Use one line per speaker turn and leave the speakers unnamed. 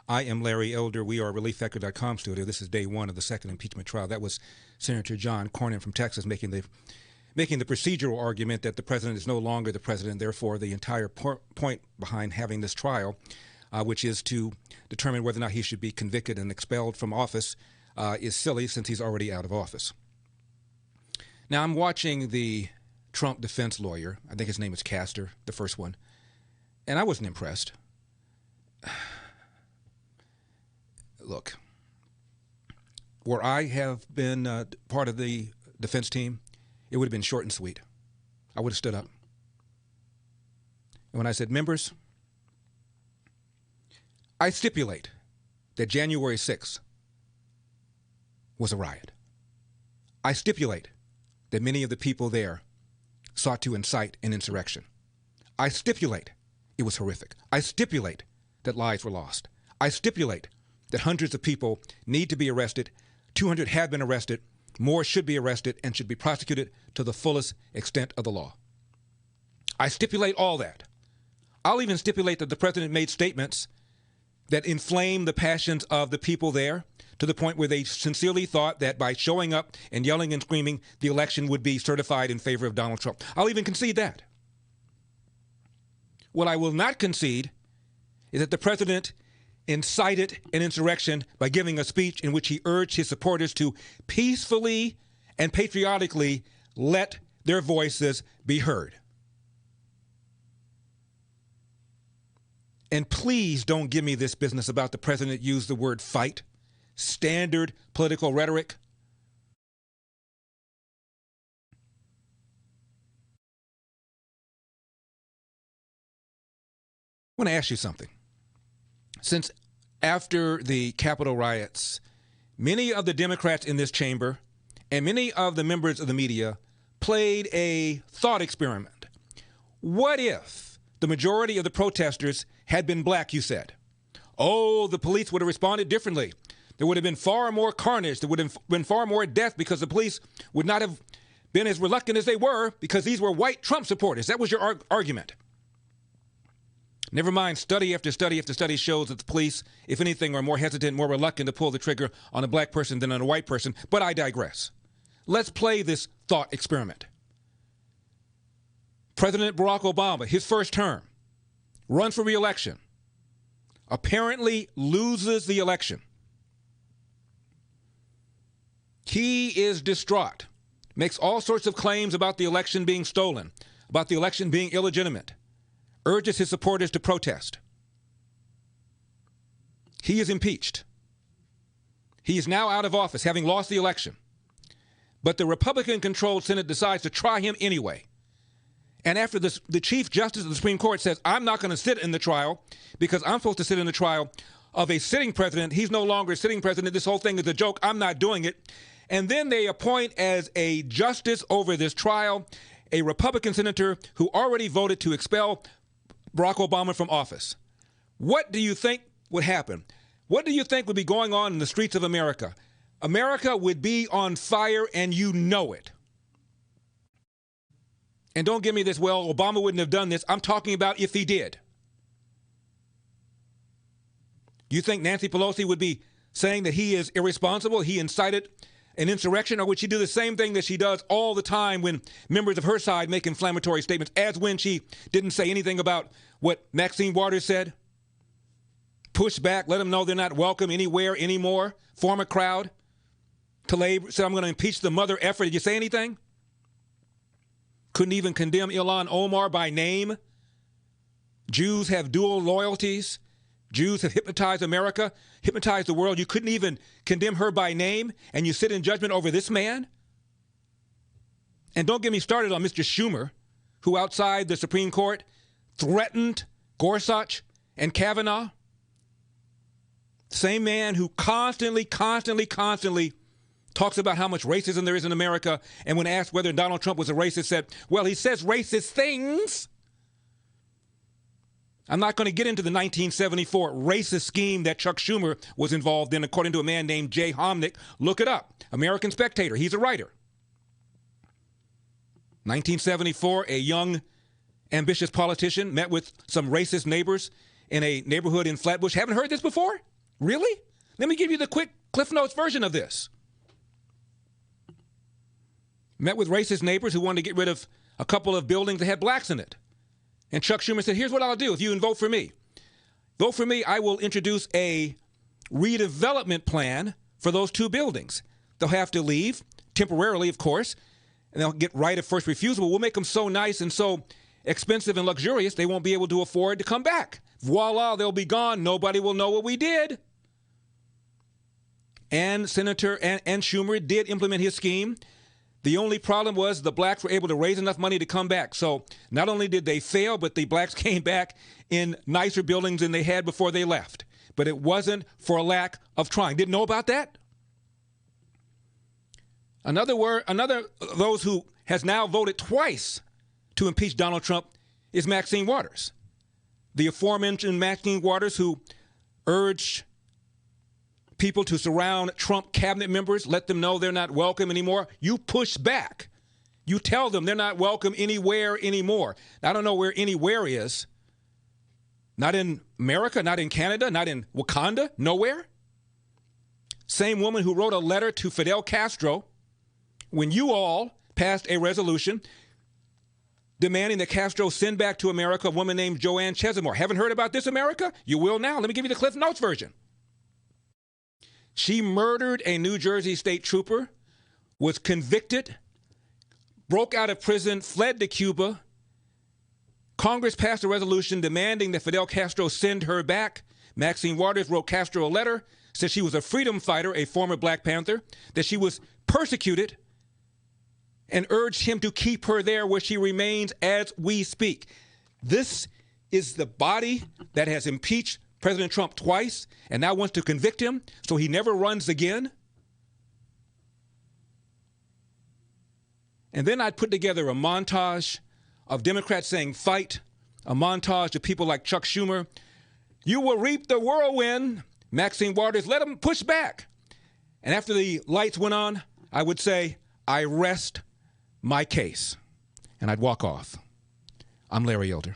I am Larry Elder. We are ReliefFactor.com studio. This is day one of the second impeachment trial. That was Senator John Cornyn from Texas making the procedural argument that the president is no longer the president. Therefore, the entire point behind having this trial, which is to determine whether or not he should be convicted and expelled from office, is silly since he's already out of office. Now, I'm watching the Trump defense lawyer. I think his name is Castor, the first one. And I wasn't impressed. Look, where I have been part of the defense team, it would have been short and sweet. I would have stood up. And when I said, members, I stipulate that January 6th was a riot. I stipulate that many of the people there sought to incite an insurrection. I stipulate it was horrific. I stipulate that lives were lost. I stipulate that hundreds of people need to be arrested. 200 have been arrested. More should be arrested and should be prosecuted to the fullest extent of the law. I stipulate all that. I'll even stipulate that the president made statements that inflamed the passions of the people there to the point where they sincerely thought that by showing up and yelling and screaming, the election would be certified in favor of Donald Trump. I'll even concede that. What I will not concede is that the president incited an insurrection by giving a speech in which he urged his supporters to peacefully and patriotically let their voices be heard. And please don't give me this business about the president used the word fight, standard political rhetoric. I want to ask you something. Since after the Capitol riots, many of the Democrats in this chamber and many of the members of the media played a thought experiment. What if the majority of the protesters had been black, you said? Oh, the police would have responded differently. There would have been far more carnage. There would have been far more death because the police would not have been as reluctant as they were because these were white Trump supporters. That was your argument. Never mind, study after study after study shows that the police, if anything, are more hesitant, more reluctant to pull the trigger on a black person than on a white person. But I digress. Let's play this thought experiment. President Barack Obama, his first term, runs for re-election, apparently loses the election. He is distraught, makes all sorts of claims about the election being stolen, about the election being illegitimate, urges his supporters to protest. He is impeached. He is now out of office, having lost the election. But the Republican-controlled Senate decides to try him anyway. And after this, the Chief Justice of the Supreme Court says, I'm not going to sit in the trial because I'm supposed to sit in the trial of a sitting president. He's no longer a sitting president. This whole thing is a joke. I'm not doing it. And then they appoint as a justice over this trial a Republican senator who already voted to expel Barack Obama from office. What do you think would happen? What do you think would be going on in the streets of America? America would be on fire, and you know it. And don't give me this, well, Obama wouldn't have done this. I'm talking about if he did. You think Nancy Pelosi would be saying that he is irresponsible, he incited an insurrection, or would she do the same thing that she does all the time when members of her side make inflammatory statements, as when she didn't say anything about what Maxine Waters said? Push back, let them know they're not welcome anywhere anymore, form a crowd. Tlaib said, I'm going to impeach the mother effer. Did you say anything? Couldn't even condemn Ilhan Omar by name. Jews have dual loyalties. Jews have hypnotized America, hypnotized the world. You couldn't even condemn her by name, and you sit in judgment over this man? And don't get me started on Mr. Schumer, who outside the Supreme Court threatened Gorsuch and Kavanaugh. Same man who constantly talks about how much racism there is in America, and when asked whether Donald Trump was a racist, said, well, he says racist things. I'm not going to get into the 1974 racist scheme that Chuck Schumer was involved in, according to a man named Jay Homnick. Look it up. American Spectator. He's a writer. 1974, a young, ambitious politician met with some racist neighbors in a neighborhood in Flatbush. Haven't heard this before? Really? Let me give you the quick Cliff Notes version of this. Met with racist neighbors who wanted to get rid of a couple of buildings that had blacks in it. And Chuck Schumer said, here's what I'll do if you vote for me. Vote for me, I will introduce a redevelopment plan for those two buildings. They'll have to leave, temporarily, of course, and they'll get right of first refusal. We'll make them so nice and so expensive and luxurious, they won't be able to afford to come back. Voila, they'll be gone. Nobody will know what we did. And Senator and Schumer did implement his scheme. The only problem was the blacks were able to raise enough money to come back. So not only did they fail, but the blacks came back in nicer buildings than they had before they left. But it wasn't for a lack of trying. Didn't know about that? Another those who has now voted twice to impeach Donald Trump is Maxine Waters. The aforementioned Maxine Waters, who urged people to surround Trump cabinet members, let them know they're not welcome anymore. You push back. You tell them they're not welcome anywhere anymore. I don't know where anywhere is. Not in America, not in Canada, not in Wakanda, nowhere. Same woman who wrote a letter to Fidel Castro when you all passed a resolution demanding that Castro send back to America a woman named Joanne Chesimore. Haven't heard about this, America? You will now. Let me give you the Cliff Notes version. She murdered a New Jersey state trooper, was convicted, broke out of prison, fled to Cuba. Congress passed a resolution demanding that Fidel Castro send her back. Maxine Waters wrote Castro a letter, said she was a freedom fighter, a former Black Panther, that she was persecuted, and urged him to keep her there where she remains as we speak. This is the body that has impeached President Trump twice and now wants to convict him so he never runs again. And then I'd put together a montage of Democrats saying fight, a montage of people like Chuck Schumer. You will reap the whirlwind. Maxine Waters, let them push back. And after the lights went on, I would say, I rest my case. And I'd walk off. I'm Larry Elder.